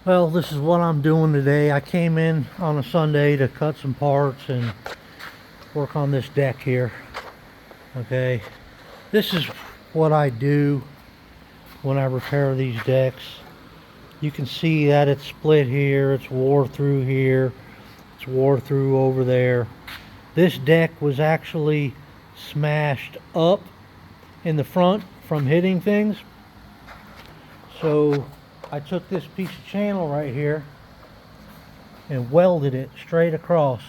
Well, this is what I'm doing today. I came in on a Sunday to cut some parts and work on this deck here. Okay, this is what I do when I repair these decks. You can see that it's split here, it's wore through here, it's wore through over there. This deck was actually smashed up in the front from hitting things. So I took this piece of channel right here and welded it straight across.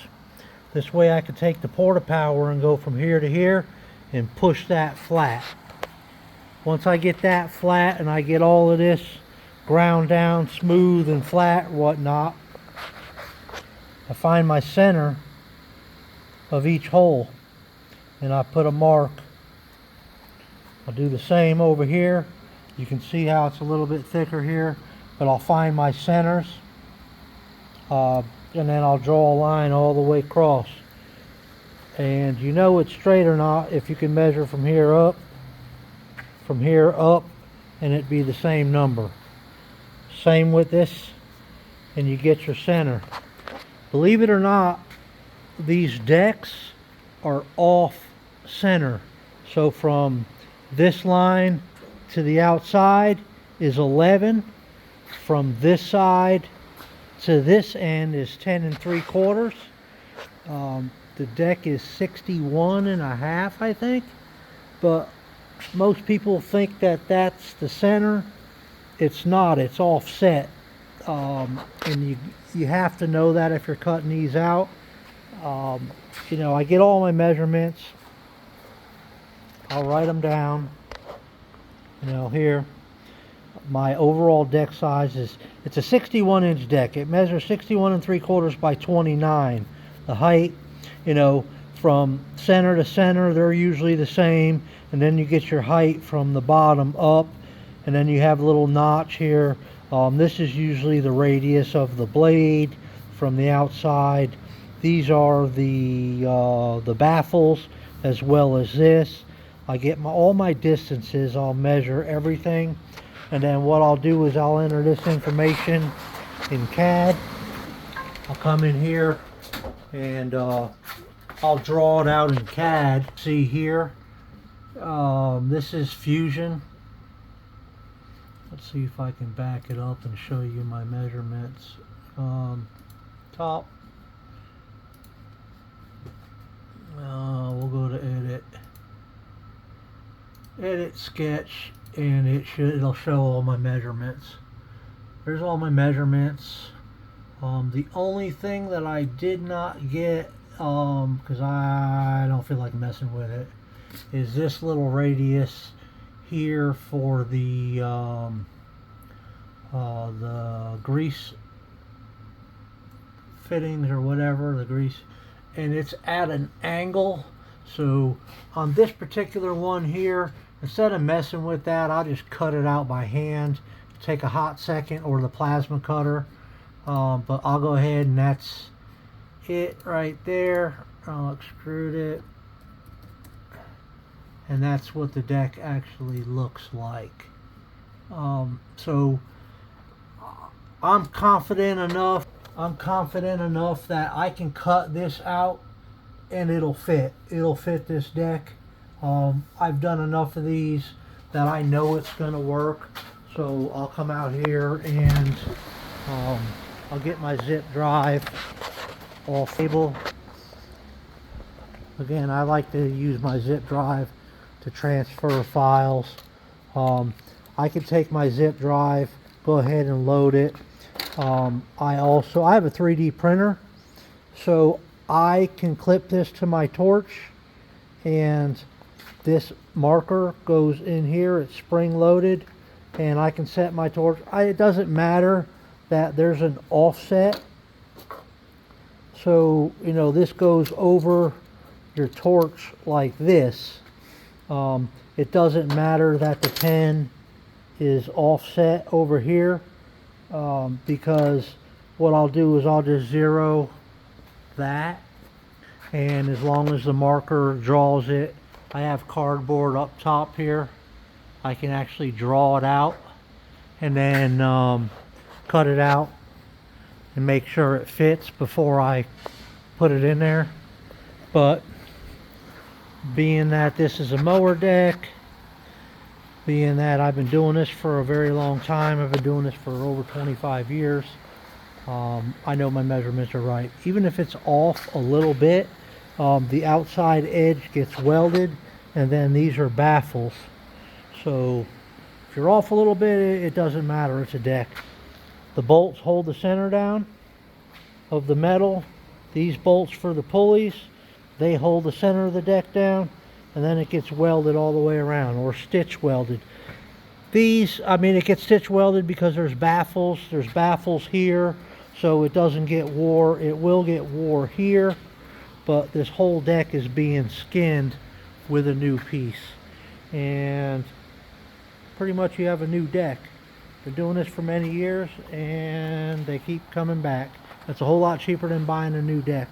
This way I could take the porta power and go from here to here and push that flat. Once I get that flat and I get all of this ground down smooth and flat whatnot, I find my center of each hole and I put a mark. I'll do the same over here. You can see how it's a little bit thicker here, but I'll find my centers and then I'll draw a line all the way across. And you know it's straight or not if you can measure from here up, and it'd be the same number. Same with this, and you get your center. Believe it or not, these decks are off center. So from this line to the outside is 11. From this side to this end is 10 3/4. The deck is 61.5, I think. But most people think that that's the center. It's not. It's offset. And you have to know that if you're cutting these out. You know, I get all my measurements. I'll write them down. You know, here my overall deck size is, it's a 61-inch deck. It measures 61 3/4 by 29. The height, you know, from center to center, they're usually the same, and then you get your height from the bottom up, and then you have a little notch here. This is usually the radius of the blade from the outside. These are the baffles, as well as this. I get all my distances. I'll measure everything, and then what I'll do is I'll enter this information in CAD. I'll come in here and I'll draw it out in CAD. See here, this is Fusion. Let's see if I can back it up and show you my measurements. Top. We'll go to edit sketch, and it'll show all my measurements. There's all my measurements. The only thing that I did not get, because I don't feel like messing with it, is this little radius here for the grease fittings or whatever, the grease, and it's at an angle. So on this particular one here, instead of messing with that, I'll just cut it out by hand. Take a hot second, or the plasma cutter. But I'll go ahead, and that's it right there. I'll extrude it. And that's what the deck actually looks like. So I'm confident enough that I can cut this out and it'll fit this deck. I've done enough of these that I know it's gonna work. So I'll come out here and I'll get my zip drive off table. Again, I like to use my zip drive to transfer files. I can take my zip drive, go ahead and load it. I have a 3D printer, so I can clip this to my torch, and this marker goes in here. It's spring loaded, and I can set my torch. It doesn't matter that there's an offset, so you know this goes over your torch like this. It doesn't matter that the pen is offset over here, because what I'll do is I'll just zero that, and as long as the marker draws it, I have cardboard up top here, I can actually draw it out, and then cut it out and make sure it fits before I put it in there. But being that this is a mower deck, being that I've been doing this for a very long time, I've been doing this for over 25 years, I know my measurements are right. Even if it's off a little bit, the outside edge gets welded, and then these are baffles. So if you're off a little bit, it doesn't matter, it's a deck. The bolts hold the center down of the metal. These bolts for the pulleys, they hold the center of the deck down, and then it gets welded all the way around, or stitch welded. These, I mean, it gets stitch welded because there's baffles here, so it doesn't get wore. It will get wore here, but this whole deck is being skinned with a new piece, and pretty much you have a new deck. Been doing this for many years, and they keep coming back. That's a whole lot cheaper than buying a new deck.